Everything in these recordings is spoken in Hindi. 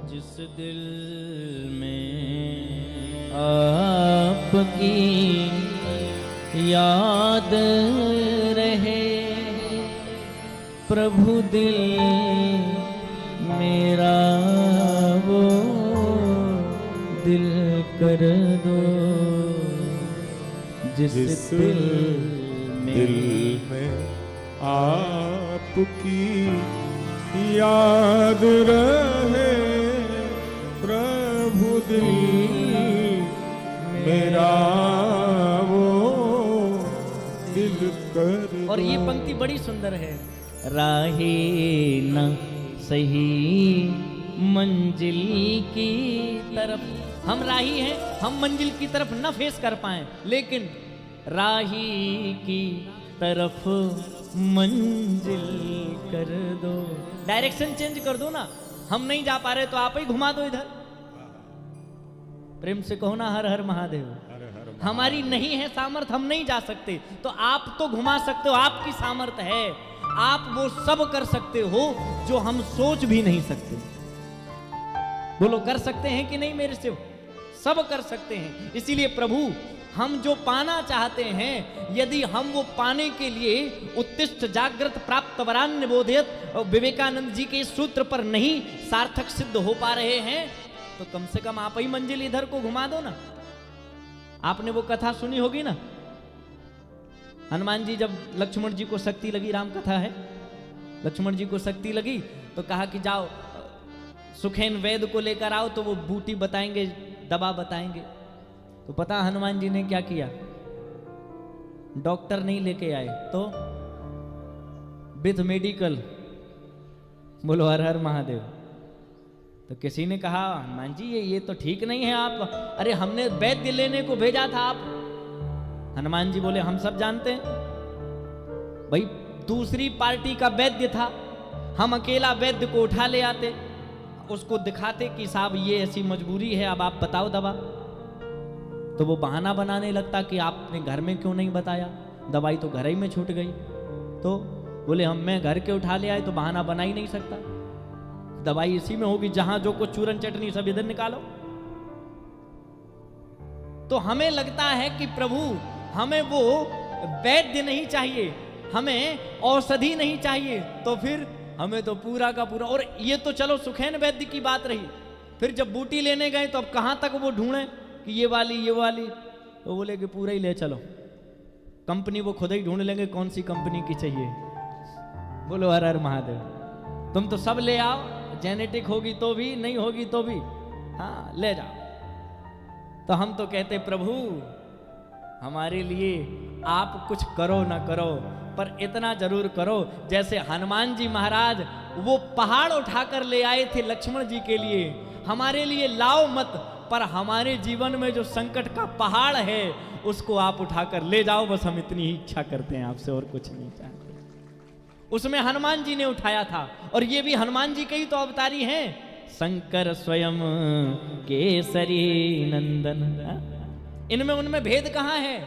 जिस दिल में आपकी याद रहे, प्रभु दिल मेरा वो दिल कर दो, जिस दिल में आपकी याद रहे, प्रभु दिल मेरा वो दिल कर दो। और ये पंक्ति बड़ी सुंदर है। राहे न सही मंजिल की तरफ, हम राही हैं, हम मंजिल की तरफ न फेस कर पाए, लेकिन राही की तरफ मंजिल कर दो। डायरेक्शन चेंज कर दो ना, हम नहीं जा पा रहे तो आप ही घुमा दो इधर। प्रेम से कहो ना हर हर महादेव। हमारी नहीं है सामर्थ, हम नहीं जा सकते, तो आप तो घुमा सकते हो, आपकी सामर्थ है। आप वो सब कर सकते हो जो हम सोच भी नहीं सकते। बोलो कर सकते हैं कि नहीं मेरे से? सब कर सकते हैं। इसीलिए प्रभु हम जो पाना चाहते हैं, यदि हम वो पाने के लिए उत्तिष्ठ जागृत प्राप्त वरान्य बोधयत विवेकानंद जी के सूत्र पर नहीं सार्थक सिद्ध हो पा रहे हैं, तो कम से कम आप ही मंजिल इधर को घुमा दो ना। आपने वो कथा सुनी होगी ना, हनुमान जी जब लक्ष्मण जी को शक्ति लगी, राम कथा है, लक्ष्मण जी को शक्ति लगी तो कहा कि जाओ सुखेन वैद्य को लेकर आओ, तो वो बूटी बताएंगे, दवा बताएंगे। तो पता हनुमान जी ने क्या किया? डॉक्टर नहीं लेके आए, तो विथ मेडिकल। बोलो हर हर महादेव। तो किसी ने कहा हनुमान जी ये तो ठीक नहीं है, आप, अरे हमने वैद्य लेने को भेजा था आप। हनुमान जी बोले हम सब जानते हैं भाई, दूसरी पार्टी का वैद्य था, हम अकेला वैद्य को उठा ले आते, उसको दिखाते कि साहब ये ऐसी मजबूरी है, अब आप बताओ दवा। तो वो बहाना बनाने लगता कि आपने घर में क्यों नहीं बताया, दवाई तो घर ही में छूट गई। तो बोले मैं घर के उठा ले आए, तो बहाना बना ही नहीं सकता, दवाई इसी में होगी, जहां जो कुछ चूरन चटनी सब इधर निकालो। तो हमें लगता है कि प्रभु हमें वो वैद्य नहीं चाहिए, हमें औषधि नहीं चाहिए, तो फिर हमें तो पूरा का पूरा। और ये तो चलो सुखैन वैद्य की बात रही, फिर जब बूटी लेने गए तो अब कहां तक वो ढूंढे कि ये वाली, तो बोले कि पूरा ही ले चलो। कंपनी वो खुद ही ढूंढ लेंगे कौन सी कंपनी की चाहिए। बोलो हर हर महादेव। तुम तो सब ले आओ, जेनेटिक होगी तो भी, नहीं होगी तो भी, हाँ ले जाओ। तो हम तो कहते प्रभु हमारे लिए आप कुछ करो ना करो, पर इतना जरूर करो जैसे हनुमान जी महाराज वो पहाड़ उठाकर ले आए थे लक्ष्मण जी के लिए, हमारे लिए लाओ मत, पर हमारे जीवन में जो संकट का पहाड़ है उसको आप उठाकर ले जाओ। बस हम इतनी ही इच्छा करते हैं आपसे, और कुछ नहीं चाहते। उसमें हनुमान जी ने उठाया था, और ये भी हनुमान जी के ही तो अवतारी हैं, शंकर स्वयं केसरी नंदन। इनमें उनमें भेद कहां है?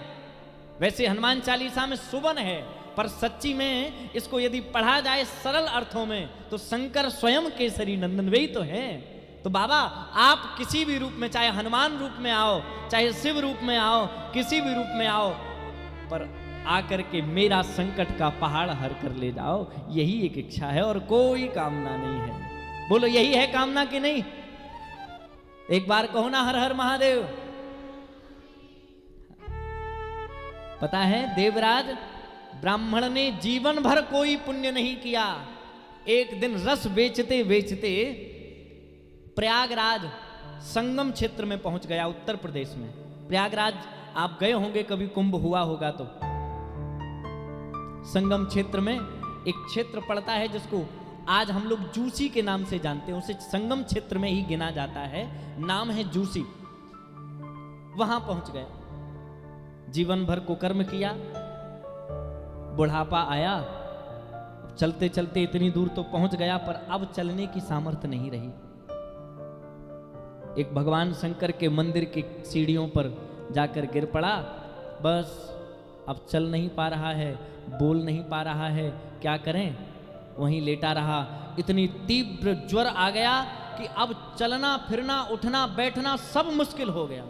वैसे हनुमान चालीसा में सुवन है, पर सच्ची में इसको यदि पढ़ा जाए सरल अर्थों में तो शंकर स्वयं केसरी नंदन वही तो है। तो बाबा आप किसी भी रूप में, चाहे हनुमान रूप में आओ, चाहे शिव रूप में आओ, किसी भी रूप में आओ, पर आकर के मेरा संकट का पहाड़ हर कर ले जाओ, यही एक इच्छा है और कोई कामना नहीं है। बोलो यही है कामना कि नहीं? एक बार कहो ना हर हर महादेव। पता है देवराज ब्राह्मण ने जीवन भर कोई पुण्य नहीं किया, एक दिन रस बेचते बेचते प्रयागराज संगम क्षेत्र में पहुंच गया, उत्तर प्रदेश में। प्रयागराज आप गए होंगे कभी, कुंभ हुआ होगा तो। संगम क्षेत्र में एक क्षेत्र पड़ता है जिसको आज हम लोग जूसी के नाम से जानते हैं, उसे संगम क्षेत्र में ही गिना जाता है, नाम है जूसी। वहां पहुंच गया, जीवन भर को कर्म किया, बुढ़ापा आया, चलते चलते इतनी दूर तो पहुंच गया, पर अब चलने की सामर्थ्य नहीं रही। एक भगवान शंकर के मंदिर की सीढ़ियों पर जाकर गिर पड़ा, बस अब चल नहीं पा रहा है, बोल नहीं पा रहा है, क्या करें? वहीं लेटा रहा। इतनी तीव्र ज्वर आ गया कि अब चलना फिरना उठना बैठना सब मुश्किल हो गया।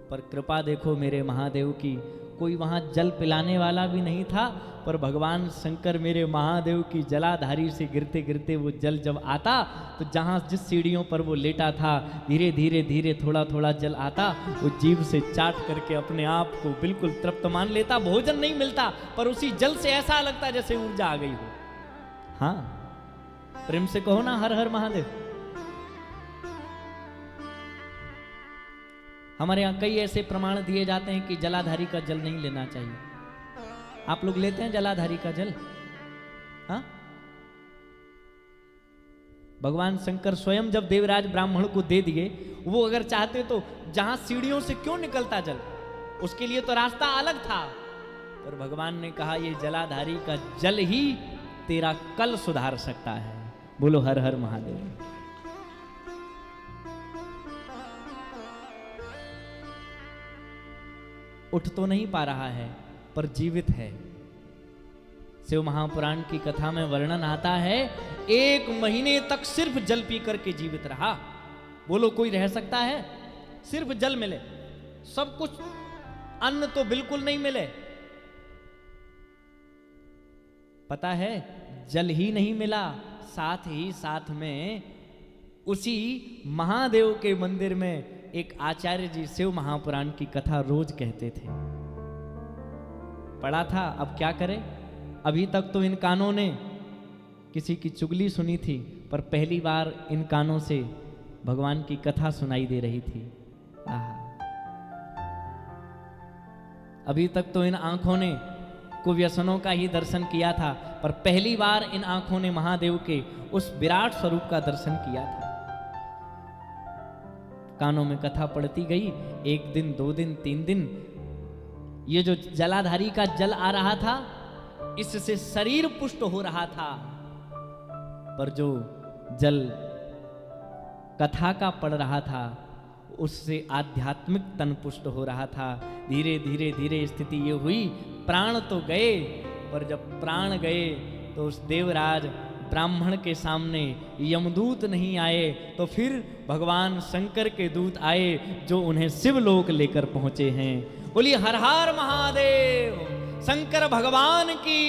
पर कृपा देखो मेरे महादेव की, कोई वहां जल पिलाने वाला भी नहीं था, पर भगवान शंकर मेरे महादेव की जलाधारी से गिरते गिरते वो जल जब आता तो जहां जिस सीढ़ियों पर वो लेटा था धीरे धीरे धीरे थोड़ा थोड़ा जल आता, वो जीभ से चाट करके अपने आप को बिल्कुल तृप्त मान लेता। भोजन नहीं मिलता पर उसी जल से ऐसा लगता जैसे ऊर्जा आ गई हो। हाँ, प्रेम से कहो ना हर हर महादेव। हमारे यहाँ कई ऐसे प्रमाण दिए जाते हैं कि जलाधारी का जल नहीं लेना चाहिए। आप लोग लेते हैं जलाधारी का जल? हाँ, भगवान शंकर स्वयं जब देवराज ब्राह्मण को दे दिए, वो अगर चाहते तो जहां सीढ़ियों से क्यों निकलता जल, उसके लिए तो रास्ता अलग था, पर भगवान ने कहा ये जलाधारी का जल ही तेरा कल सुधार सकता है। बोलो हर हर महादेव। उठ तो नहीं पा रहा है पर जीवित है। शिव महापुराण की कथा में वर्णन आता है 1 महीने तक सिर्फ जल पी करके जीवित रहा। बोलो कोई रह सकता है? सिर्फ जल मिले, सब कुछ, अन्न तो बिल्कुल नहीं मिले। पता है जल ही नहीं मिला, साथ ही साथ में उसी महादेव के मंदिर में एक आचार्य जी शिव महापुराण की कथा रोज कहते थे। पढ़ा था, अब क्या करें। अभी तक तो इन कानों ने किसी की चुगली सुनी थी, पर पहली बार इन कानों से भगवान की कथा सुनाई दे रही थी। अभी तक तो इन आंखों ने कुव्यसनों का ही दर्शन किया था, पर पहली बार इन आंखों ने महादेव के उस विराट स्वरूप का दर्शन किया था। कानों में कथा पड़ती गई, 1 दिन 2 दिन 3 दिन, ये जो जलाधारी का जल आ रहा था इससे शरीर पुष्ट हो रहा था, पर जो जल कथा का पड़ रहा था उससे आध्यात्मिक तन पुष्ट हो रहा था। धीरे धीरे धीरे स्थिति ये हुई, प्राण तो गए, पर जब प्राण गए तो उस देवराज ब्राह्मण के सामने यमदूत नहीं आए, तो फिर भगवान शंकर के दूत आए जो उन्हें शिवलोक लेकर पहुंचे हैं। बोलिए हर हर महादेव, शंकर भगवान की।